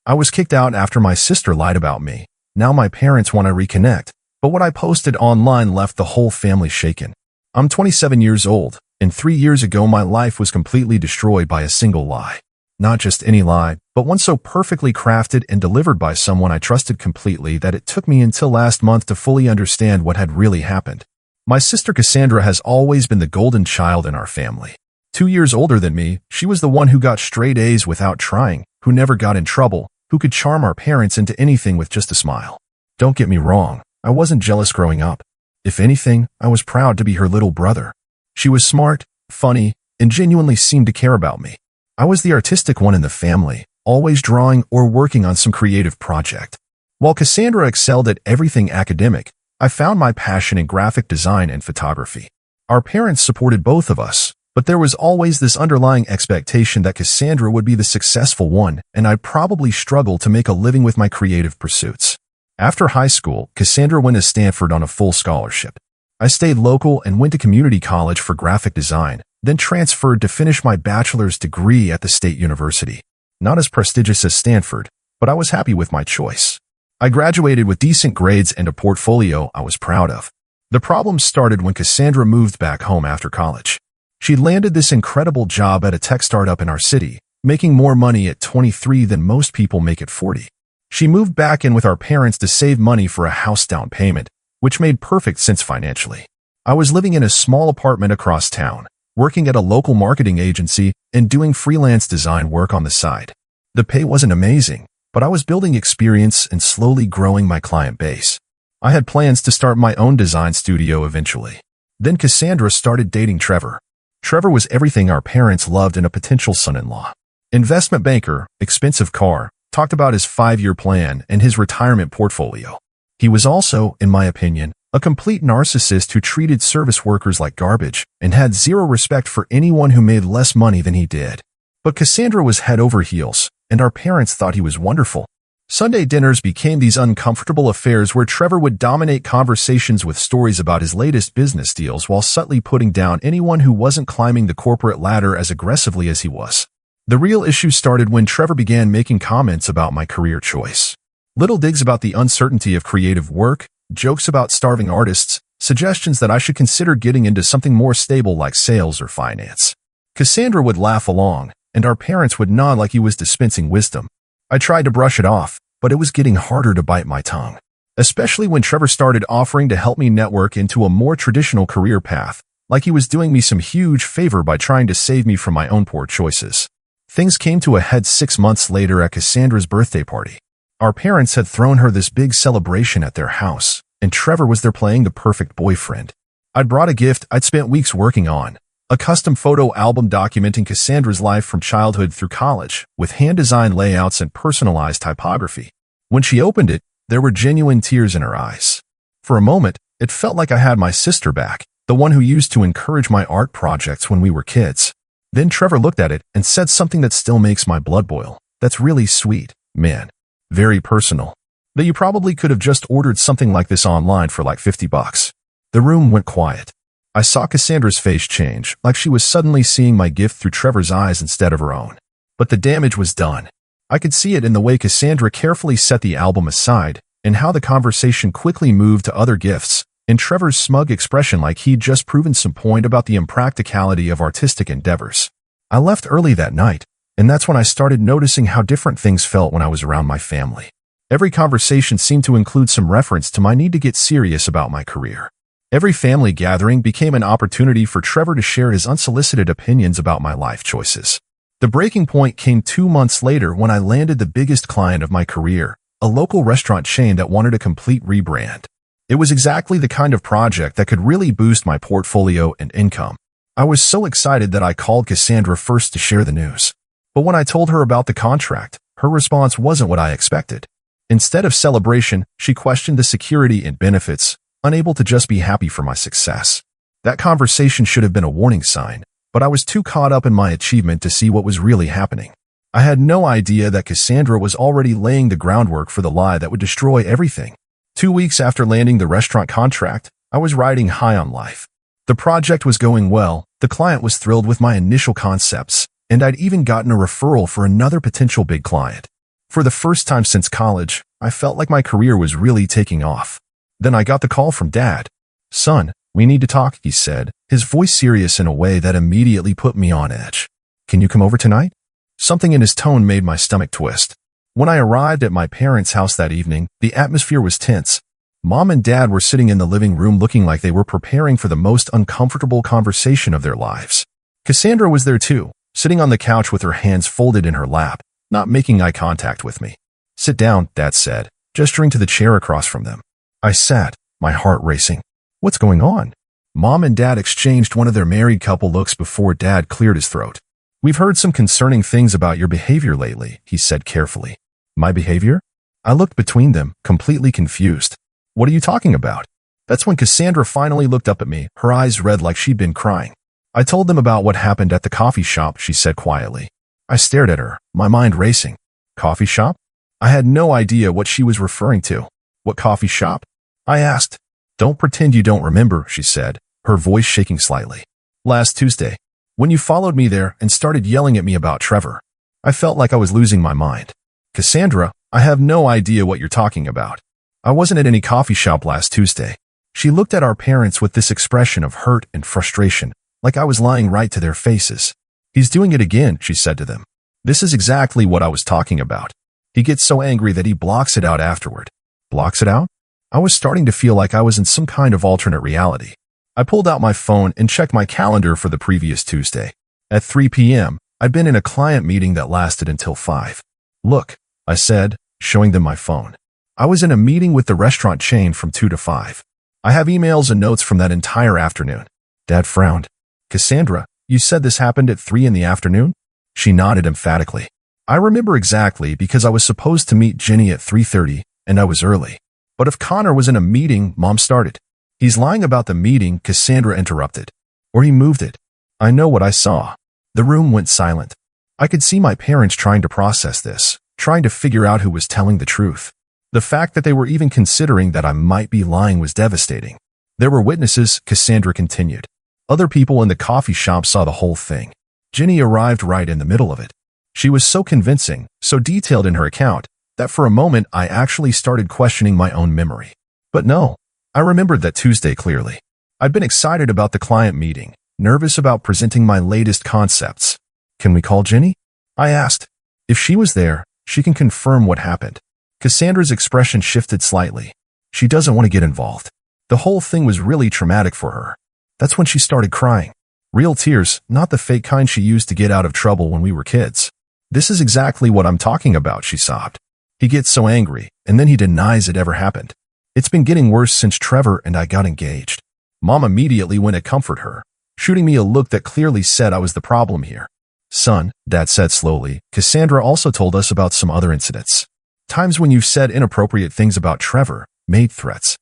I was kicked out after my sister lied about me. Now my parents want to reconnect, but what I posted online left the whole family shaken. I'm 27 years old, and 3 years ago my life was completely destroyed by a single lie. Not just any lie, but one so perfectly crafted and delivered by someone I trusted completely that it took me until last month to fully understand what had really happened. My sister Cassandra has always been the golden child in our family. 2 years older than me, she was the one who got straight A's without trying, who never got in trouble, who could charm our parents into anything with just a smile. Don't get me wrong, I wasn't jealous growing up. If anything, I was proud to be her little brother. She was smart, funny, and genuinely seemed to care about me. I was the artistic one in the family, always drawing or working on some creative project. While Cassandra excelled at everything academic, I found my passion in graphic design and photography. Our parents supported both of us, but there was always this underlying expectation that Cassandra would be the successful one, and I'd probably struggle to make a living with my creative pursuits. After high school, Cassandra went to Stanford on a full scholarship. I stayed local and went to community college for graphic design, then transferred to finish my bachelor's degree at the State University. Not as prestigious as Stanford, but I was happy with my choice. I graduated with decent grades and a portfolio I was proud of. The problem started when Cassandra moved back home after college. She landed this incredible job at a tech startup in our city, making more money at 23 than most people make at 40. She moved back in with our parents to save money for a house down payment, which made perfect sense financially. I was living in a small apartment across town, working at a local marketing agency and doing freelance design work on the side. The pay wasn't amazing, but I was building experience and slowly growing my client base. I had plans to start my own design studio eventually. Then Cassandra started dating Trevor. Trevor was everything our parents loved in a potential son-in-law. Investment banker, expensive car, talked about his 5-year plan and his retirement portfolio. He was also, in my opinion, a complete narcissist who treated service workers like garbage and had zero respect for anyone who made less money than he did. But Cassandra was head over heels, and our parents thought he was wonderful. Sunday dinners became these uncomfortable affairs where Trevor would dominate conversations with stories about his latest business deals while subtly putting down anyone who wasn't climbing the corporate ladder as aggressively as he was. The real issue started when Trevor began making comments about my career choice. Little digs about the uncertainty of creative work, jokes about starving artists, suggestions that I should consider getting into something more stable like sales or finance. Cassandra would laugh along, and our parents would nod like he was dispensing wisdom. I tried to brush it off, but it was getting harder to bite my tongue, especially when Trevor started offering to help me network into a more traditional career path, like he was doing me some huge favor by trying to save me from my own poor choices. Things came to a head 6 months later at Cassandra's birthday party. Our parents had thrown her this big celebration at their house, and Trevor was there playing the perfect boyfriend. I'd brought a gift I'd spent weeks working on, a custom photo album documenting Cassandra's life from childhood through college, with hand-designed layouts and personalized typography. When she opened it, there were genuine tears in her eyes. For a moment, it felt like I had my sister back, the one who used to encourage my art projects when we were kids. Then Trevor looked at it and said something that still makes my blood boil. "That's really sweet, man. Very personal. But you probably could have just ordered something like this online for like $50. The room went quiet. I saw Cassandra's face change, like she was suddenly seeing my gift through Trevor's eyes instead of her own. But the damage was done. I could see it in the way Cassandra carefully set the album aside, and how the conversation quickly moved to other gifts, and Trevor's smug expression like he'd just proven some point about the impracticality of artistic endeavors. I left early that night, and that's when I started noticing how different things felt when I was around my family. Every conversation seemed to include some reference to my need to get serious about my career. Every family gathering became an opportunity for Trevor to share his unsolicited opinions about my life choices. The breaking point came 2 months later when I landed the biggest client of my career, a local restaurant chain that wanted a complete rebrand. It was exactly the kind of project that could really boost my portfolio and income. I was so excited that I called Cassandra first to share the news. But when I told her about the contract, her response wasn't what I expected. Instead of celebration, she questioned the security and benefits, unable to just be happy for my success. That conversation should have been a warning sign, but I was too caught up in my achievement to see what was really happening. I had no idea that Cassandra was already laying the groundwork for the lie that would destroy everything. 2 weeks after landing the restaurant contract, I was riding high on life. The project was going well, the client was thrilled with my initial concepts, and I'd even gotten a referral for another potential big client. For the first time since college, I felt like my career was really taking off. Then I got the call from Dad. "Son, we need to talk," he said, his voice serious in a way that immediately put me on edge. "Can you come over tonight?" Something in his tone made my stomach twist. When I arrived at my parents' house that evening, the atmosphere was tense. Mom and Dad were sitting in the living room looking like they were preparing for the most uncomfortable conversation of their lives. Cassandra was there too, sitting on the couch with her hands folded in her lap, not making eye contact with me. "Sit down," Dad said, gesturing to the chair across from them. I sat, my heart racing. "What's going on?" Mom and Dad exchanged one of their married couple looks before Dad cleared his throat. "We've heard some concerning things about your behavior lately," he said carefully. "My behavior?" I looked between them, completely confused. "What are you talking about?" That's when Cassandra finally looked up at me, her eyes red like she'd been crying. "I told them about what happened at the coffee shop," she said quietly. I stared at her, my mind racing. "Coffee shop?" I had no idea what she was referring to. "What coffee shop?" I asked. "Don't pretend you don't remember," she said, her voice shaking slightly. "Last Tuesday, when you followed me there and started yelling at me about Trevor." I felt like I was losing my mind. "Cassandra, I have no idea what you're talking about. I wasn't at any coffee shop last Tuesday." She looked at our parents with this expression of hurt and frustration, like I was lying right to their faces. "He's doing it again," she said to them. "This is exactly what I was talking about. He gets so angry that he blocks it out afterward." Blocks it out? I was starting to feel like I was in some kind of alternate reality. I pulled out my phone and checked my calendar for the previous Tuesday. At 3 p.m., I'd been in a client meeting that lasted until 5. "Look," I said, showing them my phone. "I was in a meeting with the restaurant chain from 2 to 5. I have emails and notes from that entire afternoon." Dad frowned. "Cassandra, you said this happened at 3 in the afternoon?" She nodded emphatically. "I remember exactly because I was supposed to meet Jenny at 3:30, and I was early. But if Connor was in a meeting," Mom started. "He's lying about the meeting," Cassandra interrupted. "Or he moved it." I know what I saw. The room went silent. I could see my parents trying to process this, trying to figure out who was telling the truth. The fact that they were even considering that I might be lying was devastating. "There were witnesses," Cassandra continued. "Other people in the coffee shop saw the whole thing. Jenny arrived right in the middle of it. She was so convincing, so detailed in her account, that for a moment I actually started questioning my own memory. But no, I remembered that Tuesday clearly. I'd been excited about the client meeting, nervous about presenting my latest concepts. "Can we call Jenny?" I asked. "If she was there, she can confirm what happened." Cassandra's expression shifted slightly. "She doesn't want to get involved. The whole thing was really traumatic for her." That's when she started crying. Real tears, not the fake kind she used to get out of trouble when we were kids. "This is exactly what I'm talking about," she sobbed. "He gets so angry, and then he denies it ever happened. It's been getting worse since Trevor and I got engaged." Mom immediately went to comfort her, shooting me a look that clearly said I was the problem here. "Son," Dad said slowly, "Cassandra also told us about some other incidents. Times when you've said inappropriate things about Trevor, made threats."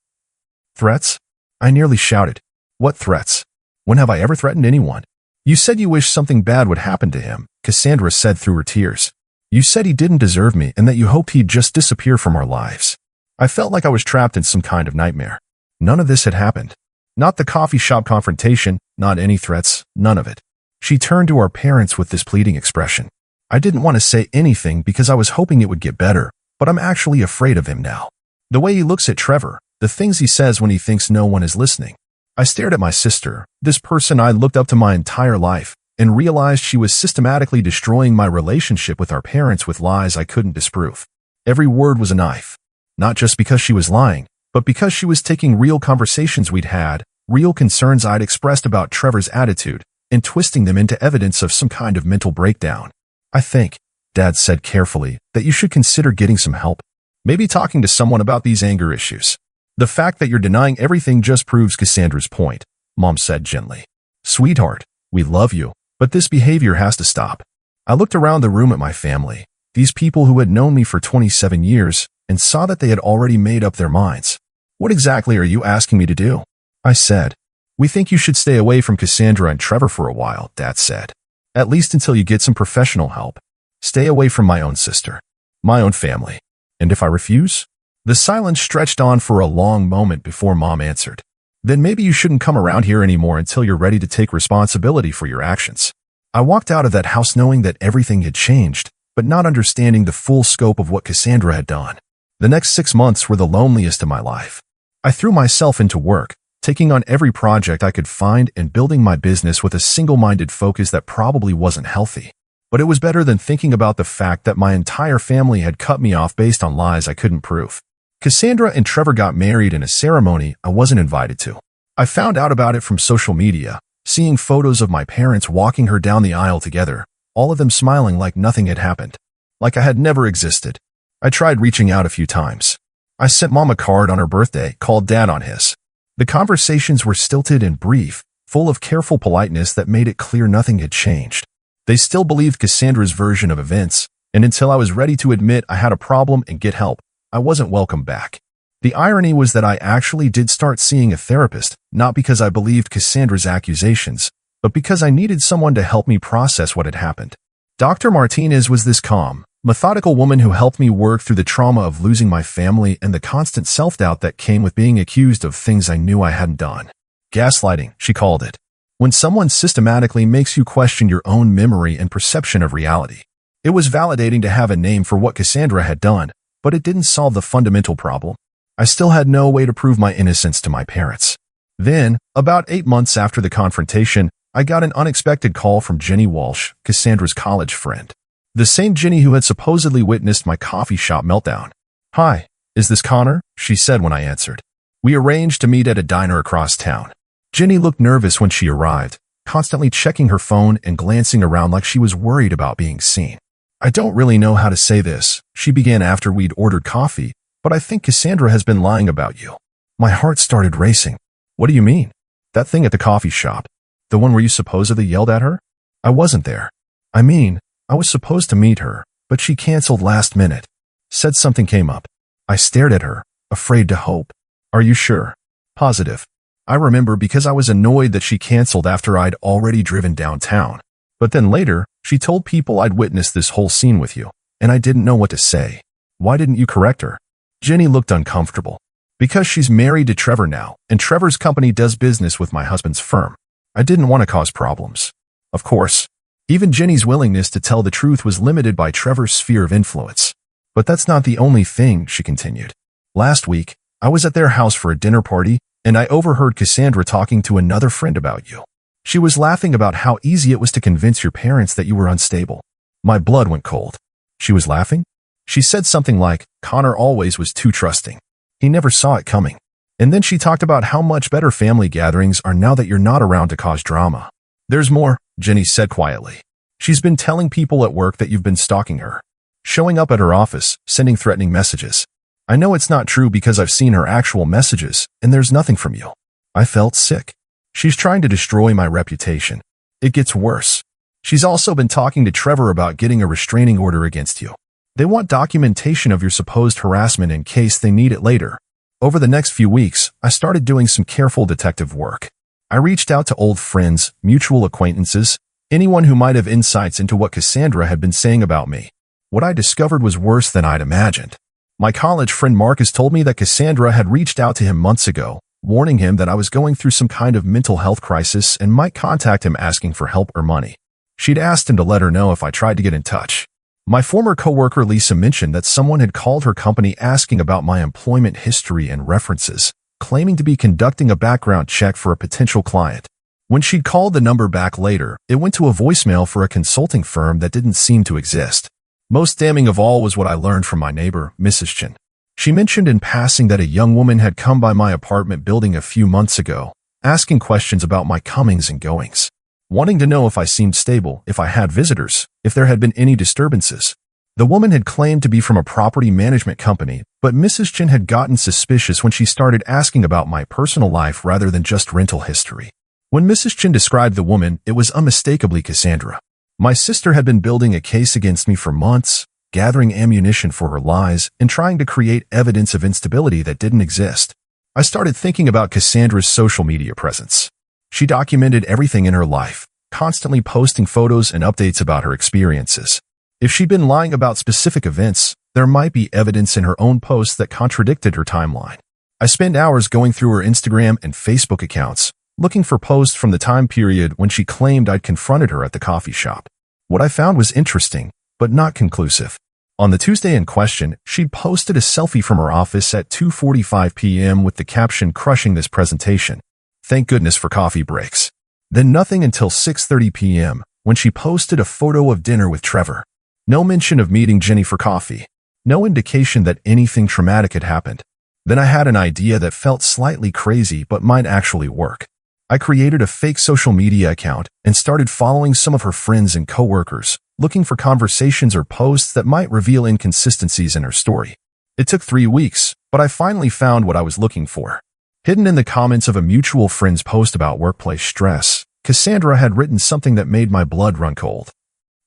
"Threats?" I nearly shouted. "What threats? When have I ever threatened anyone?" "You said you wished something bad would happen to him," Cassandra said through her tears. "You said he didn't deserve me and that you hoped he'd just disappear from our lives." I felt like I was trapped in some kind of nightmare. None of this had happened. Not the coffee shop confrontation, not any threats, none of it. She turned to our parents with this pleading expression. I didn't want to say anything because I was hoping it would get better, but I'm actually afraid of him now. The way he looks at Trevor, the things he says when he thinks no one is listening. I stared at my sister, this person I looked up to my entire life, and realized she was systematically destroying my relationship with our parents with lies I couldn't disprove. Every word was a knife. Not just because she was lying, but because she was taking real conversations we'd had, real concerns I'd expressed about Trevor's attitude, and twisting them into evidence of some kind of mental breakdown. "I think," Dad said carefully, "that you should consider getting some help. Maybe talking to someone about these anger issues. The fact that you're denying everything just proves Cassandra's point," Mom said gently. "Sweetheart, we love you, but this behavior has to stop." I looked around the room at my family, these people who had known me for 27 years, and saw that they had already made up their minds. "What exactly are you asking me to do?" I said. "We think you should stay away from Cassandra and Trevor for a while," Dad said. "At least until you get some professional help. Stay away from my own sister, my own family." "And if I refuse?" The silence stretched on for a long moment before Mom answered. "Then maybe you shouldn't come around here anymore until you're ready to take responsibility for your actions." I walked out of that house knowing that everything had changed, but not understanding the full scope of what Cassandra had done. The next 6 months were the loneliest of my life. I threw myself into work, taking on every project I could find and building my business with a single-minded focus that probably wasn't healthy. But it was better than thinking about the fact that my entire family had cut me off based on lies I couldn't prove. Cassandra and Trevor got married in a ceremony I wasn't invited to. I found out about it from social media, seeing photos of my parents walking her down the aisle together, all of them smiling like nothing had happened, like I had never existed. I tried reaching out a few times. I sent Mom a card on her birthday, called Dad on his. The conversations were stilted and brief, full of careful politeness that made it clear nothing had changed. They still believed Cassandra's version of events, and until I was ready to admit I had a problem and get help, I wasn't welcome back. The irony was that I actually did start seeing a therapist, not because I believed Cassandra's accusations, but because I needed someone to help me process what had happened. Dr. Martinez was this calm, methodical woman who helped me work through the trauma of losing my family and the constant self-doubt that came with being accused of things I knew I hadn't done. Gaslighting, she called it. When someone systematically makes you question your own memory and perception of reality. It was validating to have a name for what Cassandra had done, but it didn't solve the fundamental problem. I still had no way to prove my innocence to my parents. Then, about 8 months after the confrontation, I got an unexpected call from Jenny Walsh, Cassandra's college friend. The same Jenny who had supposedly witnessed my coffee shop meltdown. "Hi, is this Connor?" she said when I answered. We arranged to meet at a diner across town. Jenny looked nervous when she arrived, constantly checking her phone and glancing around like she was worried about being seen. "I don't really know how to say this," she began after we'd ordered coffee, "but I think Cassandra has been lying about you." My heart started racing. "What do you mean?" "That thing at the coffee shop. The one where you supposedly yelled at her?" "I wasn't there. I mean, I was supposed to meet her, but she canceled last minute. Said something came up." I stared at her, afraid to hope. "Are you sure?" "Positive. I remember because I was annoyed that she canceled after I'd already driven downtown. But then later, she told people I'd witnessed this whole scene with you, and I didn't know what to say. Why didn't you correct her?" Jenny looked uncomfortable. "Because she's married to Trevor now, and Trevor's company does business with my husband's firm. I didn't want to cause problems." Of course. Even Jenny's willingness to tell the truth was limited by Trevor's sphere of influence. "But that's not the only thing," she continued. "Last week, I was at their house for a dinner party, and I overheard Cassandra talking to another friend about you. She was laughing about how easy it was to convince your parents that you were unstable." My blood went cold. She was laughing? She said something like, "Connor always was too trusting. He never saw it coming." And then she talked about how much better family gatherings are now that you're not around to cause drama. "There's more," Jenny said quietly. "She's been telling people at work that you've been stalking her. Showing up at her office, sending threatening messages. I know it's not true because I've seen her actual messages, and there's nothing from you." I felt sick. She's trying to destroy my reputation. It gets worse. She's also been talking to Trevor about getting a restraining order against you. They want documentation of your supposed harassment in case they need it later. Over the next few weeks, I started doing some careful detective work. I reached out to old friends, mutual acquaintances, anyone who might have insights into what Cassandra had been saying about me. What I discovered was worse than I'd imagined. My college friend Marcus told me that Cassandra had reached out to him months ago, warning him that I was going through some kind of mental health crisis and might contact him asking for help or money. She'd asked him to let her know if I tried to get in touch. My former coworker Lisa mentioned that someone had called her company asking about my employment history and references, claiming to be conducting a background check for a potential client. When she'd called the number back later, it went to a voicemail for a consulting firm that didn't seem to exist. Most damning of all was what I learned from my neighbor, Mrs. Chen. She mentioned in passing that a young woman had come by my apartment building a few months ago, asking questions about my comings and goings, wanting to know if I seemed stable, if I had visitors, if there had been any disturbances. The woman had claimed to be from a property management company, but Mrs. Chen had gotten suspicious when she started asking about my personal life rather than just rental history. When Mrs. Chen described the woman, it was unmistakably Cassandra. My sister had been building a case against me for months, gathering ammunition for her lies and trying to create evidence of instability that didn't exist. I started thinking about Cassandra's social media presence. She documented everything in her life, constantly posting photos and updates about her experiences. If she'd been lying about specific events, there might be evidence in her own posts that contradicted her timeline. I spent hours going through her Instagram and Facebook accounts, looking for posts from the time period when she claimed I'd confronted her at the coffee shop. What I found was interesting. but not conclusive. On the Tuesday in question, she'd posted a selfie from her office at 2:45 p.m. with the caption "Crushing this presentation. Thank goodness for coffee breaks." Then nothing until 6:30 p.m., when she posted a photo of dinner with Trevor. No mention of meeting Jenny for coffee. No indication that anything traumatic had happened. Then I had an idea that felt slightly crazy but might actually work. I created a fake social media account and started following some of her friends and coworkers, looking for conversations or posts that might reveal inconsistencies in her story. It took 3 weeks, but I finally found what I was looking for. Hidden in the comments of a mutual friend's post about workplace stress, Cassandra had written something that made my blood run cold.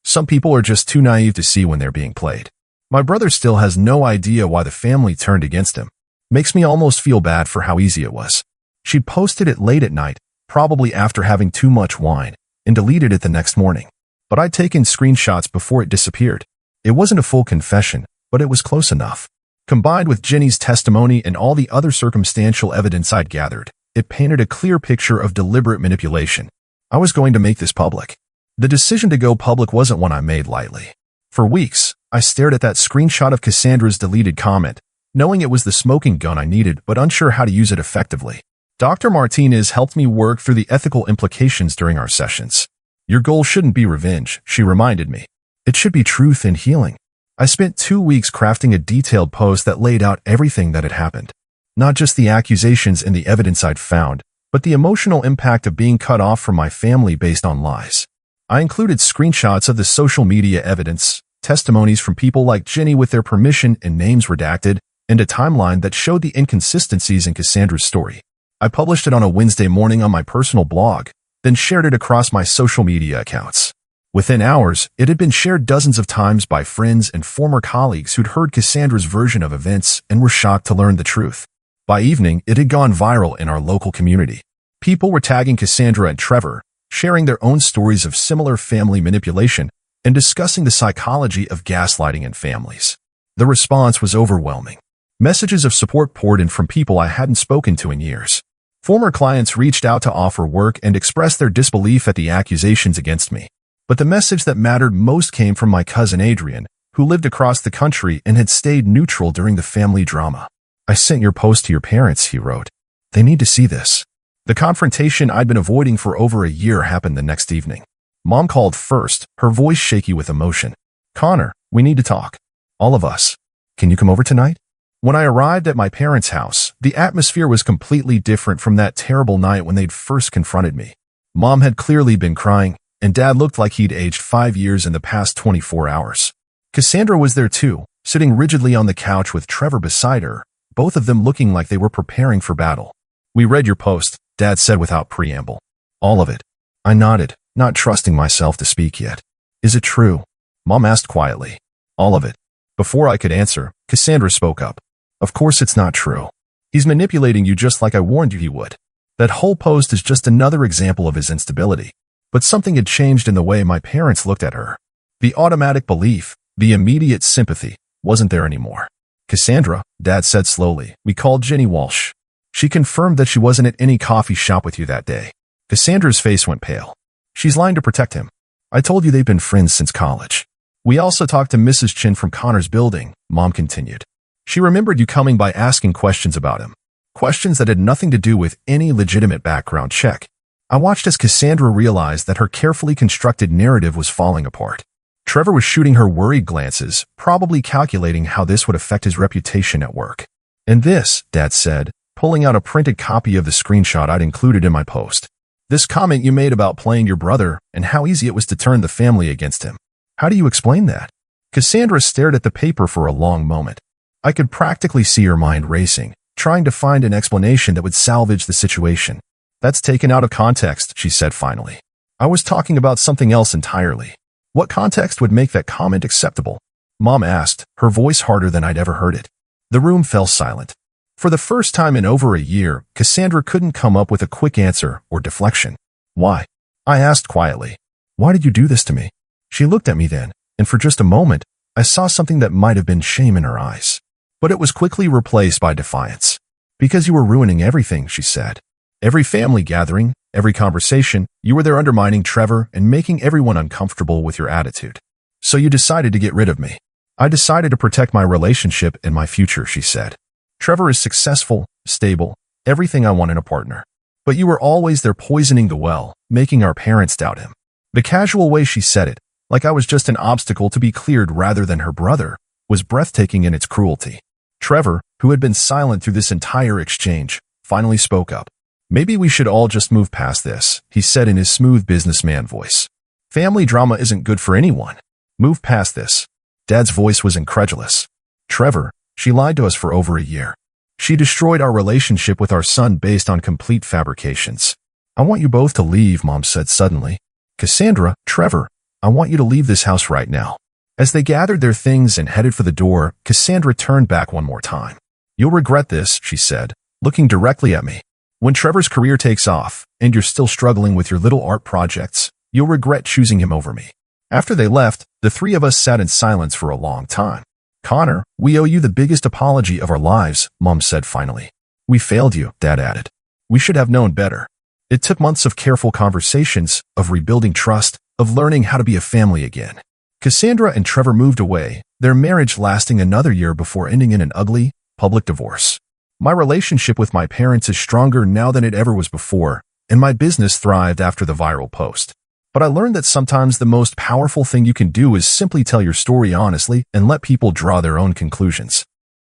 Some people are just too naive to see when they're being played. My brother still has no idea why the family turned against him. Makes me almost feel bad for how easy it was. She'd posted it late at night, probably after having too much wine, and deleted it the next morning. But I'd taken screenshots before it disappeared. It wasn't a full confession, but it was close enough. Combined with Jenny's testimony and all the other circumstantial evidence I'd gathered, it painted a clear picture of deliberate manipulation. I was going to make this public. The decision to go public wasn't one I made lightly. For weeks, I stared at that screenshot of Cassandra's deleted comment, knowing it was the smoking gun I needed but unsure how to use it effectively. Dr. Martinez helped me work through the ethical implications during our sessions. Your goal shouldn't be revenge, she reminded me. It should be truth and healing. I spent 2 weeks crafting a detailed post that laid out everything that had happened. Not just the accusations and the evidence I'd found, but the emotional impact of being cut off from my family based on lies. I included screenshots of the social media evidence, testimonies from people like Jenny with their permission and names redacted, and a timeline that showed the inconsistencies in Cassandra's story. I published it on a Wednesday morning on my personal blog, then shared it across my social media accounts. Within hours, it had been shared dozens of times by friends and former colleagues who'd heard Cassandra's version of events and were shocked to learn the truth. By evening, it had gone viral in our local community. People were tagging Cassandra and Trevor, sharing their own stories of similar family manipulation, and discussing the psychology of gaslighting in families. The response was overwhelming. Messages of support poured in from people I hadn't spoken to in years. Former clients reached out to offer work and express their disbelief at the accusations against me. But the message that mattered most came from my cousin Adrian, who lived across the country and had stayed neutral during the family drama. "I sent your post to your parents," he wrote. "They need to see this." The confrontation I'd been avoiding for over a year happened the next evening. Mom called first, her voice shaky with emotion. "Connor, we need to talk. All of us. Can you come over tonight?" When I arrived at my parents' house, the atmosphere was completely different from that terrible night when they'd first confronted me. Mom had clearly been crying, and Dad looked like he'd aged 5 years in the past 24 hours. Cassandra was there too, sitting rigidly on the couch with Trevor beside her, both of them looking like they were preparing for battle. "We read your post," Dad said without preamble. "All of it." I nodded, not trusting myself to speak yet. "Is it true?" Mom asked quietly. "All of it." Before I could answer, Cassandra spoke up. "Of course it's not true. He's manipulating you just like I warned you he would. That whole post is just another example of his instability." But something had changed in the way my parents looked at her. The automatic belief, the immediate sympathy, wasn't there anymore. "Cassandra," Dad said slowly, "we called Jenny Walsh. She confirmed that she wasn't at any coffee shop with you that day." Cassandra's face went pale. "She's lying to protect him. I told you they've been friends since college." "We also talked to Mrs. Chin from Connor's building," Mom continued. "She remembered you coming by asking questions about him. Questions that had nothing to do with any legitimate background check." I watched as Cassandra realized that her carefully constructed narrative was falling apart. Trevor was shooting her worried glances, probably calculating how this would affect his reputation at work. "And this," Dad said, pulling out a printed copy of the screenshot I'd included in my post. "This comment you made about playing your brother and how easy it was to turn the family against him. How do you explain that?" Cassandra stared at the paper for a long moment. I could practically see her mind racing, trying to find an explanation that would salvage the situation. "That's taken out of context," she said finally. "I was talking about something else entirely." "What context would make that comment acceptable?" Mom asked, her voice harder than I'd ever heard it. The room fell silent. For the first time in over a year, Cassandra couldn't come up with a quick answer or deflection. "Why?" I asked quietly. "Why did you do this to me?" She looked at me then, and for just a moment, I saw something that might have been shame in her eyes. But it was quickly replaced by defiance. "Because you were ruining everything," she said. "Every family gathering, every conversation, you were there undermining Trevor and making everyone uncomfortable with your attitude." So you decided to get rid of me. I decided to protect my relationship and my future, she said. Trevor is successful, stable, everything I want in a partner. But you were always there poisoning the well, making our parents doubt him. The casual way she said it, like I was just an obstacle to be cleared rather than her brother, was breathtaking in its cruelty. Trevor, who had been silent through this entire exchange, finally spoke up. Maybe we should all just move past this, he said in his smooth businessman voice. Family drama isn't good for anyone. Move past this. Dad's voice was incredulous. Trevor, she lied to us for over a year. She destroyed our relationship with our son based on complete fabrications. I want you both to leave, Mom said suddenly. Cassandra, Trevor, I want you to leave this house right now. As they gathered their things and headed for the door, Cassandra turned back one more time. You'll regret this, she said, looking directly at me. When Trevor's career takes off, and you're still struggling with your little art projects, you'll regret choosing him over me. After they left, the three of us sat in silence for a long time. Connor, we owe you the biggest apology of our lives, Mom said finally. We failed you, Dad added. We should have known better. It took months of careful conversations, of rebuilding trust, of learning how to be a family again. Cassandra and Trevor moved away, their marriage lasting another year before ending in an ugly, public divorce. My relationship with my parents is stronger now than it ever was before, and my business thrived after the viral post. But I learned that sometimes the most powerful thing you can do is simply tell your story honestly and let people draw their own conclusions.